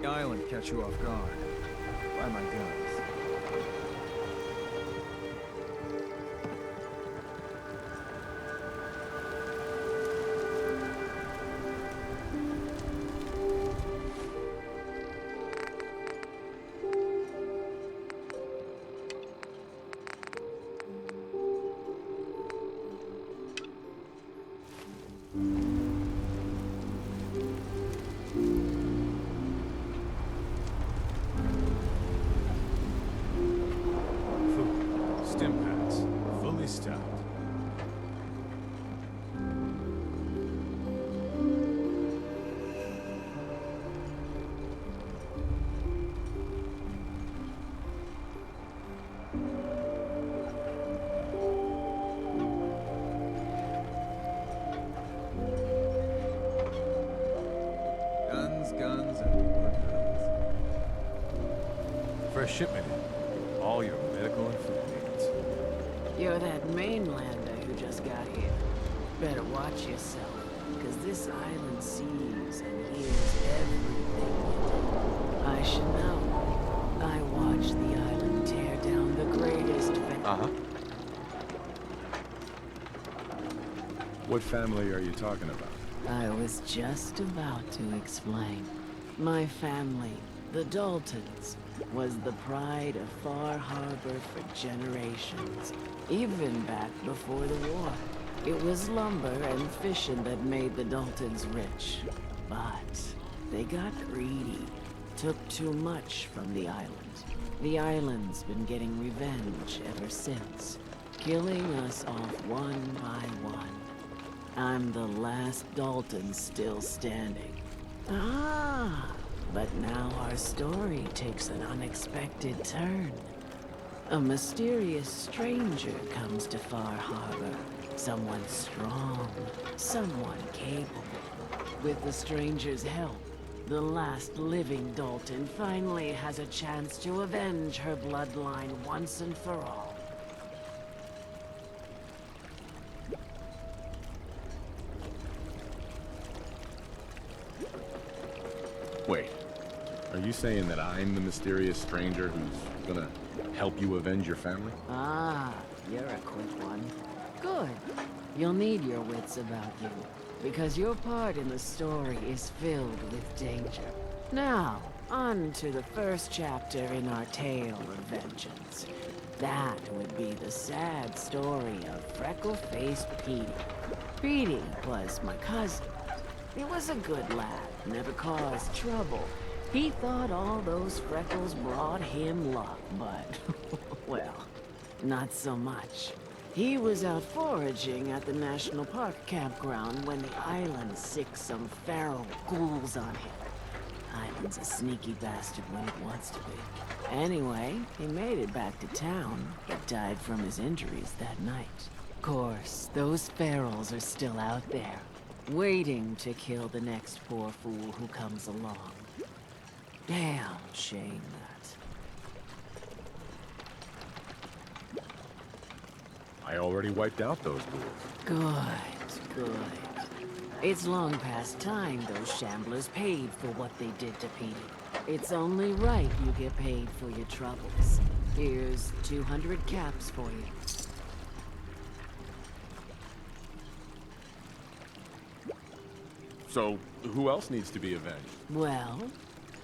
island catch you off guard. By my guns. Guns, and more guns. Fresh shipment in. All your medical and food needs. You're that mainlander who just got here. Better watch yourself, because this island sees and hears everything you do. I should know. I watched the island tear down the greatest What family are you talking about? I was just about to explain. My family, the Daltons, was the pride of Far Harbor for generations, even back before the war. It was lumber and fishing that made the Daltons rich. But they got greedy, took too much from the island. The island's been getting revenge ever since, killing us off one by one. I'm the last Dalton still standing. Ah, but now our story takes an unexpected turn. A mysterious stranger comes to Far Harbor. Someone strong, someone capable. With the stranger's help, the last living Dalton finally has a chance to avenge her bloodline once and for all. Wait, are you saying that I'm the mysterious stranger who's gonna help you avenge your family? Ah, you're a quick one. Good. You'll need your wits about you, because your part in the story is filled with danger. Now, on to the first chapter in our tale of vengeance. That would be the sad story of freckle-faced Petey. Petey was my cousin. He was a good lad, never caused trouble. He thought all those freckles brought him luck, but, well, not so much. He was out foraging at the National Park campground when the island sicked some feral ghouls on him. Island's a sneaky bastard when it wants to be. Anyway, he made it back to town, but died from his injuries that night. Of course, those ferals are still out there, waiting to kill the next poor fool who comes along. Damn shame that. I already wiped out those ghouls. Good. It's long past time those shamblers paid for what they did to Petey. It's only right you get paid for your troubles. Here's 200 caps for you. So, who else needs to be avenged? Well,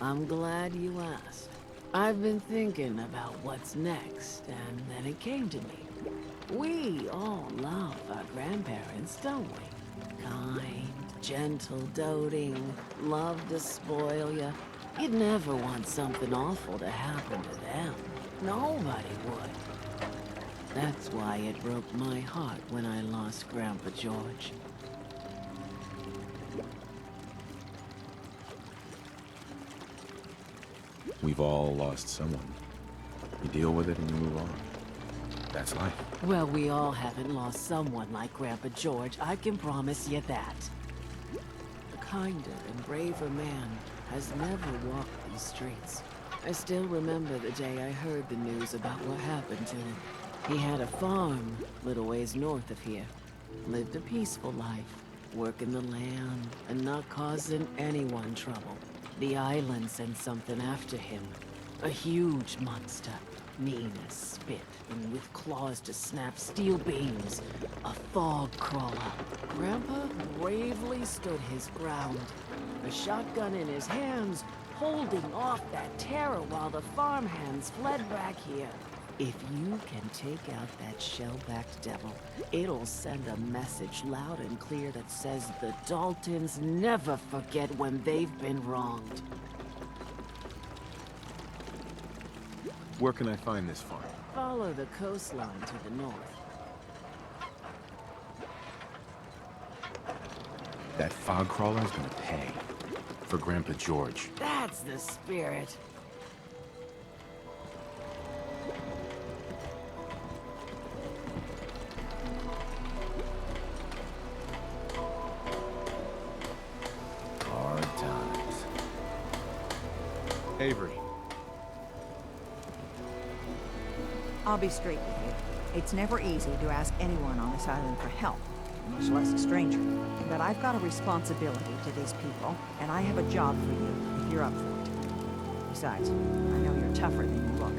I'm glad you asked. I've been thinking about what's next, and then it came to me. We all love our grandparents, don't we? Kind, gentle, doting, love to spoil you. You'd never want something awful to happen to them. Nobody would. That's why it broke my heart when I lost Grandpa George. We've all lost someone. You deal with it and you move on. That's life. Well, we all haven't lost someone like Grandpa George, I can promise you that. A kinder and braver man has never walked these streets. I still remember the day I heard the news about what happened to him. He had a farm, little ways north of here. Lived a peaceful life, working the land and not causing anyone trouble. The island sent something after him. A huge monster. Mean as spit, and with claws to snap steel beams. A fog crawler. Grandpa bravely stood his ground. A shotgun in his hands, holding off that terror while the farmhands fled back here. If you can take out that shell-backed devil, it'll send a message loud and clear that says the Daltons never forget when they've been wronged. Where can I find this farm? Follow the coastline to the north. That fog crawler's gonna pay. For Grandpa George. That's the spirit. Hard times. Avery. I'll be straight with you. It's never easy to ask anyone on this island for help, much less a stranger. But I've got a responsibility to these people, and I have a job for you, if you're up for it. Besides, I know you're tougher than you look.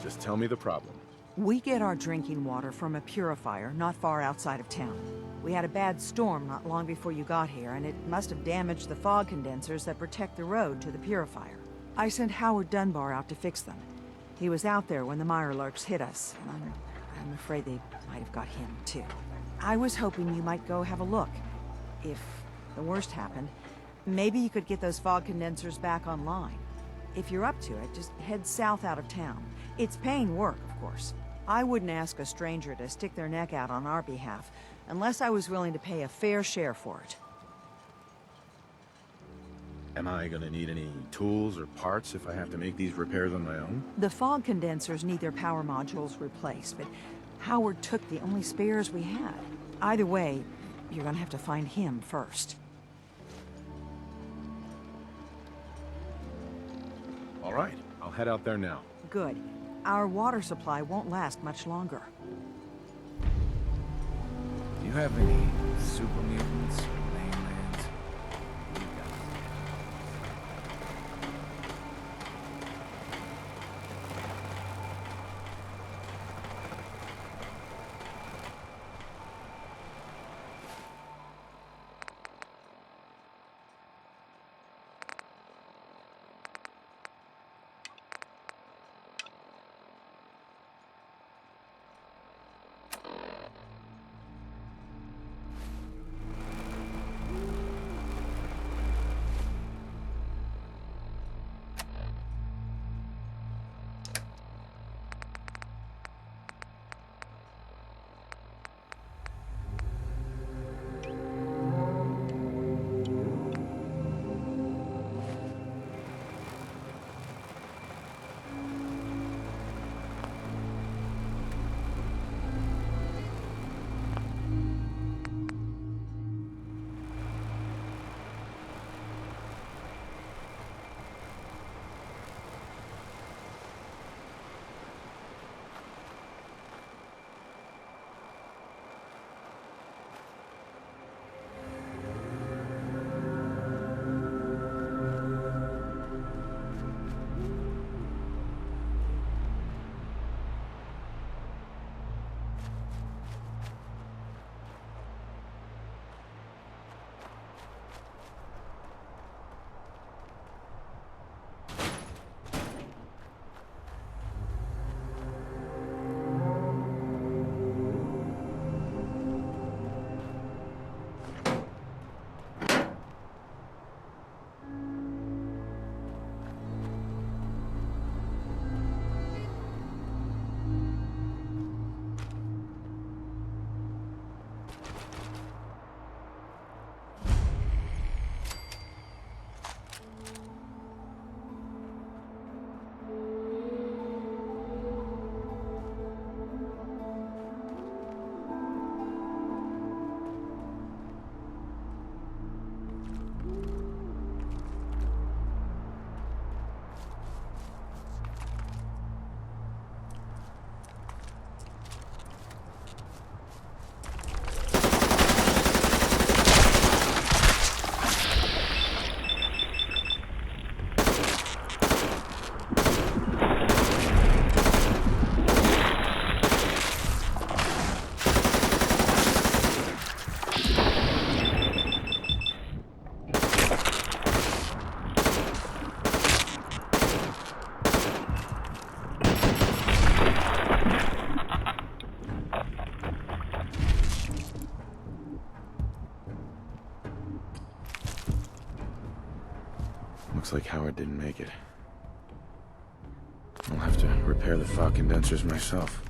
Just tell me the problem. We get our drinking water from a purifier not far outside of town. We had a bad storm not long before you got here, and it must have damaged the fog condensers that protect the road to the purifier. I sent Howard Dunbar out to fix them. He was out there when the Mirelurks hit us, and I'm afraid they might have got him, too. I was hoping you might go have a look. If the worst happened, maybe you could get those fog condensers back online. If you're up to it, just head south out of town. It's paying work, of course. I wouldn't ask a stranger to stick their neck out on our behalf, unless I was willing to pay a fair share for it. Am I gonna need any tools or parts if I have to make these repairs on my own? The fog condensers need their power modules replaced, but Howard took the only spares we had. Either way, you're gonna have to find him first. All right, I'll head out there now. Good. Our water supply won't last much longer. Do you have any super mutants or mainlands? You got it. Looks like Howard didn't make it. I'll have to repair the fog condensers myself.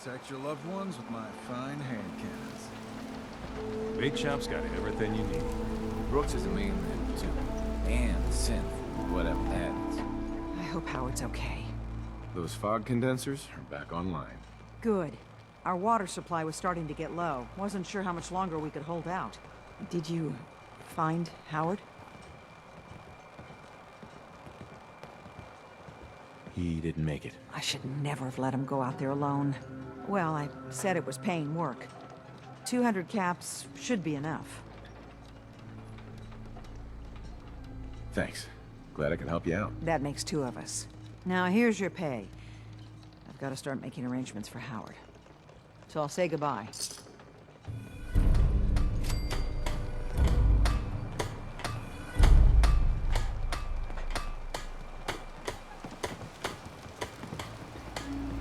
Protect your loved ones with my fine hand cannons. Big Shop's got everything you need. Brooks is a main man, too. And synth, whatever that is. I hope Howard's okay. Those fog condensers are back online. Good. Our water supply was starting to get low. Wasn't sure how much longer we could hold out. Did you find Howard? He didn't make it. I should never have let him go out there alone. Well, I said it was paying work. 200 caps should be enough. Thanks. Glad I could help you out. That makes 2 of us. Now, here's your pay. I've got to start making arrangements for Howard. So I'll say goodbye.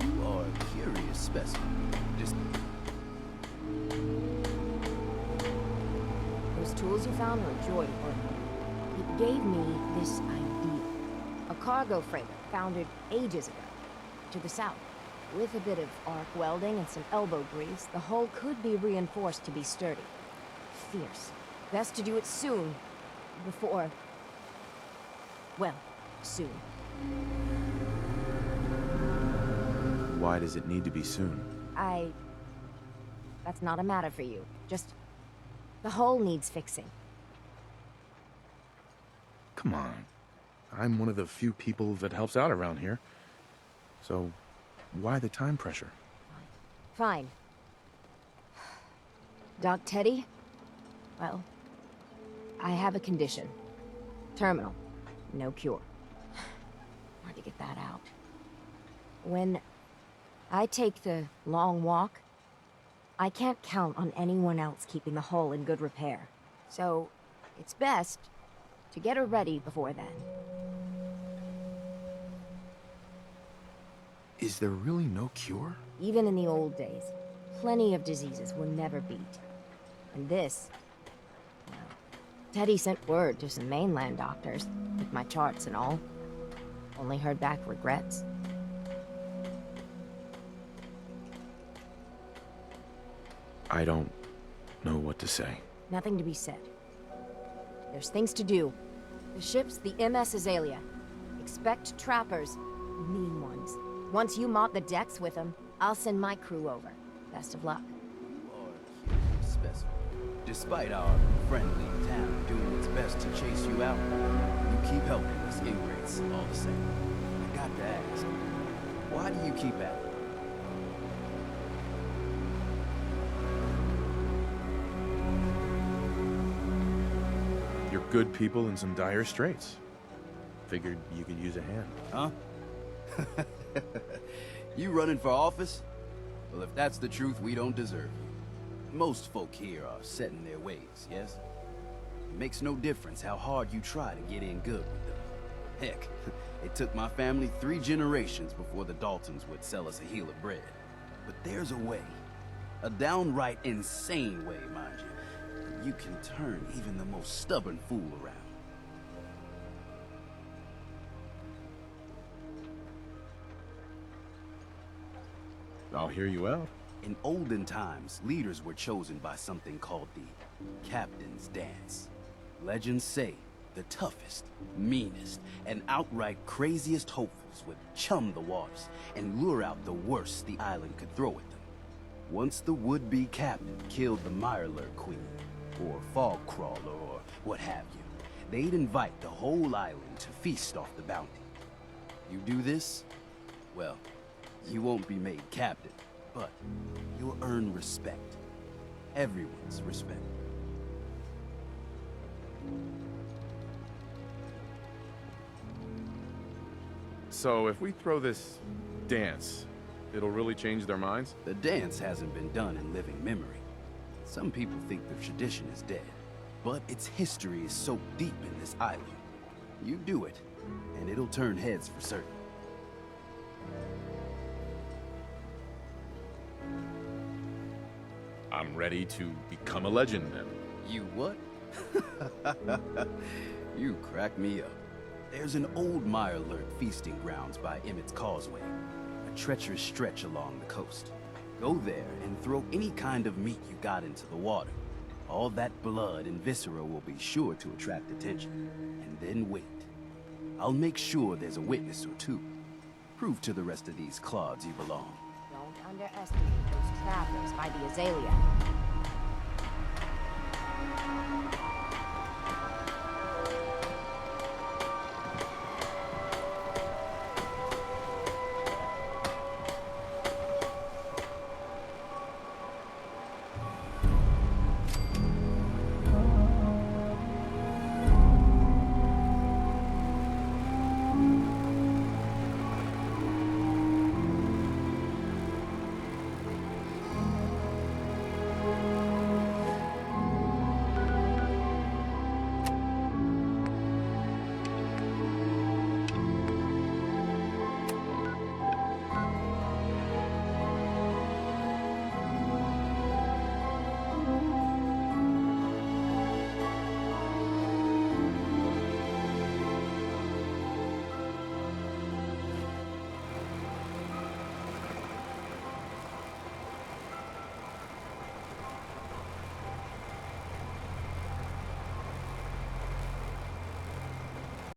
You are a curious specimen. Just Those tools you found were a joy to work with. It gave me this idea. A cargo freighter founded ages ago, to the south. With a bit of arc welding and some elbow grease, the hull could be reinforced to be sturdy. Fierce. Best to do it soon. Before... well, soon. Why does it need to be soon? That's not a matter for you. Just... the hull needs fixing. Come on. I'm one of the few people that helps out around here. So, why the time pressure? Fine. Doc Teddy? Well, I have a condition. Terminal. No cure. Hard to get that out. When I take the long walk, I can't count on anyone else keeping the hull in good repair. So, it's best to get her ready before then. Is there really no cure? Even in the old days, plenty of diseases were never beat. And this... well, Teddy sent word to some mainland doctors, with my charts and all. Only heard back regrets. I don't know what to say. Nothing to be said. There's things to do. The ship's the MS Azalea. Expect trappers. Mean ones. Once you mop the decks with them, I'll send my crew over. Best of luck. you are a curious specimen. Despite our friendly town doing its best to chase you out, you keep helping us ingrates all the same. I got to ask, why do you keep at it? You're good people in some dire straits. Figured you could use a hand. Huh? You running for office? Well, if that's the truth, we don't deserve you. Most folk here are set in their ways, yes? It makes no difference how hard you try to get in good with them. Heck, it took my family 3 generations before the Daltons would sell us a heel of bread. But there's a way. A downright insane way, mind you. You can turn even the most stubborn fool around. I'll hear you out. In olden times, leaders were chosen by something called the Captain's Dance. Legends say the toughest, meanest, and outright craziest hopefuls would chum the waters and lure out the worst the island could throw at them. Once the would-be captain killed the Mirelurk Queen, or Fog Crawler, or what have you, they'd invite the whole island to feast off the bounty. You do this, well, you won't be made captain, but you'll earn respect. Everyone's respect. So if we throw this dance, it'll really change their minds? The dance hasn't been done in living memory. Some people think the tradition is dead, but its history is so deep in this island. You do it, and it'll turn heads for certain. I'm ready to become a legend then. You what? You crack me up. There's an old Mirelurk feasting grounds by Emmett's Causeway, a treacherous stretch along the coast. Go there and throw any kind of meat you got into the water. All that blood and viscera will be sure to attract attention. And then wait. I'll make sure there's a witness or two. Prove to the rest of these clods you belong. Don't underestimate those trappers by the Azalea.